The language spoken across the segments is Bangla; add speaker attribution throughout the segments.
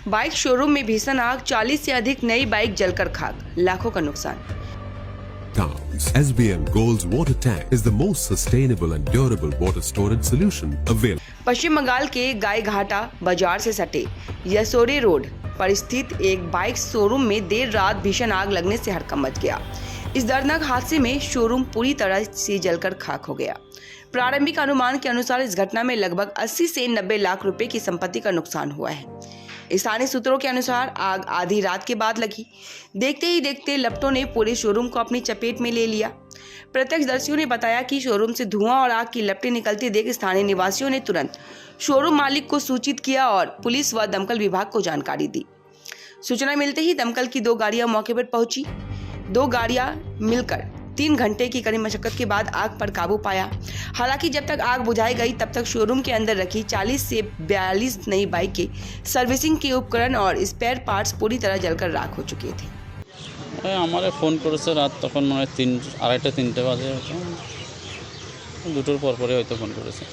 Speaker 1: बाइक शोरूम में भीषण आग, 40 से अधिक नई बाइक जलकर खाक, लाखों का नुकसान।
Speaker 2: SBM Gold's water tank is the most sustainable and durable water storage solution available.
Speaker 1: पश्चिम बंगाल के गायघाटा बाजार से सटे यसोरे रोड पर स्थित एक बाइक शोरूम में देर रात भीषण आग लगने से हड़कंप मच गया। इस दर्दनाक हादसे में शोरूम पूरी तरह से जलकर खाक हो गया। प्रारंभिक अनुमान के अनुसार इस घटना में लगभग 80 से 90 लाख रुपए की संपत्ति का नुकसान हुआ है। स्थानीय सूत्रों के अनुसार आग आधी रात के बाद लगी। देखते ही देखते लपटों ने पूरे शोरूम को अपनी चपेट में ले लिया। प्रत्यक्षदर्शियों ने बताया कि शोरूम से धुआं और आग की लपटें निकलती देख स्थानीय निवासियों ने तुरंत शोरूम मालिक को सूचित किया और पुलिस व दमकल विभाग को जानकारी दी। सूचना मिलते ही दमकल की 2 गाड़ियां मौके पर पहुंची। 2 गाड़ियां मिलकर 3 घंटे की कड़ी मशक्कत के बाद आग पर काबू पाया। हालांकि जब तक आग बुझाई गई तब तक शोरूम के अंदर रखी 40 से 42 नई बाइक के सर्विसिंग के उपकरण और स्पेयर पार्ट्स पूरी तरह जलकर राख हो चुके थे।
Speaker 3: हमारे फोन করেছে রাত তখন মানে 2:30-3টে বাজে হতো, দুটোর পরে হয়তো ফোন করেছে।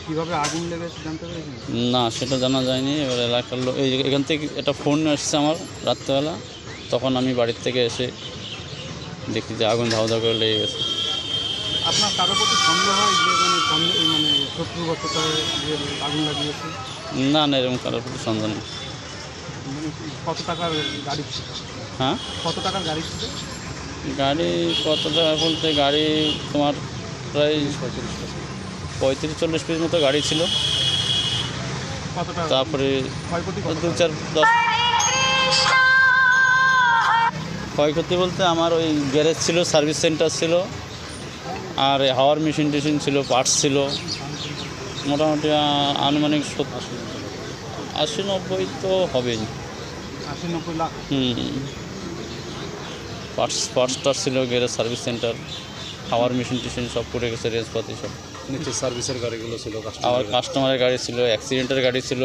Speaker 4: কিভাবে আগুন লেগেছে জানতে পেরেছেন?
Speaker 3: না সেটা জানা যায়নি। এবার এলাকার লোক এখান থেকে একটা ফোন আসছে আমার রাত্রেবেলা, তখন আমি বাড়ির থেকে এসে দেখি যে আগুন ধাও ধাও করে লেগে গেছে।
Speaker 4: আপনার কারো প্রতি সন্দেহ হয় যে মানে শত্রুবশত যে আগুন লাগিয়েছে?
Speaker 3: না না, এরকম কারোর প্রতি সন্দেহ নেই।
Speaker 4: মানে কত টাকার গাড়ি ছিল?
Speaker 3: হ্যাঁ,
Speaker 4: কত টাকার গাড়ি ছিল?
Speaker 3: গাড়ি কত টাকা বলতে গাড়ি তোমার প্রায় 35-40 পিস মতো গাড়ি ছিল।
Speaker 4: কত টাকা
Speaker 3: তারপরে
Speaker 4: ক্ষয়ক্ষতি?
Speaker 3: 2-4-10 ক্ষয়ক্ষতি বলতে আমার ওই গ্যারেজ ছিল, সার্ভিস সেন্টার ছিল, আর হাওয়ার মেশিন টেশিন ছিল, পার্টস ছিল। মোটামুটি আনুমানিক 80-90 তো হবেই।
Speaker 4: 80-90 লাখ?
Speaker 3: পার্টস ছিল, গ্যারেজ সার্ভিস সেন্টার, হাওয়ার মেশিন টেশিন সব পড়ে গেছে, রেঞ্জপাতি সব।
Speaker 5: নিচে সার্ভিসের গাড়িগুলো ছিল,
Speaker 3: আবার কাস্টমারের গাড়ি ছিল, অ্যাক্সিডেন্টের গাড়ি ছিল।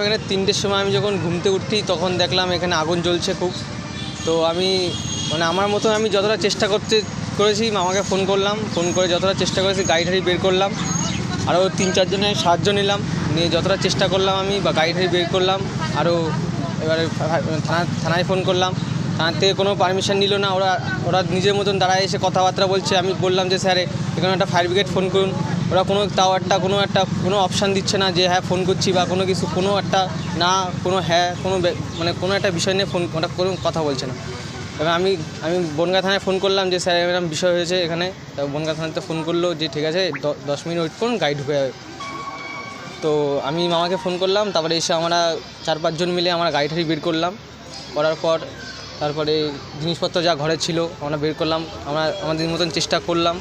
Speaker 6: এখানে 3টের সময় আমি যখন ঘুমতে উঠি তখন দেখলাম এখানে আগুন জ্বলছে খুব। তো আমি মানে আমার মতন আমি যতটা চেষ্টা করেছি, মামাকে ফোন করলাম, ফোন করে যতটা চেষ্টা করেছি গাড়ি ঠাড়ি বের করলাম। আরও 3-4 জনের সাহায্য নিলাম, নিয়ে যতটা চেষ্টা করলাম আমি বা গাড়ি ঠাড়ি বের করলাম। আরও এবারে থানায় ফোন করলাম, থানার থেকে কোনো পারমিশন নিল না। ওরা নিজের মতন দাঁড়ায় এসে কথাবার্তা বলছে। আমি বললাম যে স্যার এখানে একটা ফায়ার ব্রিগেড ফোন করুন। ওরা কোনো অপশান দিচ্ছে না যে হ্যাঁ ফোন করছি বা কোনো কিছু, কোনো একটা না, কোনো হ্যাঁ, কোনো একটা বিষয় নিয়ে ফোন কোনো কথা বলছে না। এবার আমি বনগাঁ থানায় ফোন করলাম যে স্যার এরকম বিষয় হয়েছে এখানে। বনগাঁ থানাতে ফোন করলো যে ঠিক আছে 10 মিনিট ওয়েট করুন, গাড়ি ঢুকে যাবে। তো আমি মামাকে ফোন করলাম, তারপরে এসে আমরা 4-5 জন মিলে আমরা গাড়ি ঠাড়ি বের করলাম। করার পর তারপরে জিনিসপত্র যা ঘরে ছিল আমরা বের করলাম, আমরা আমাদের মতন চেষ্টা করলাম।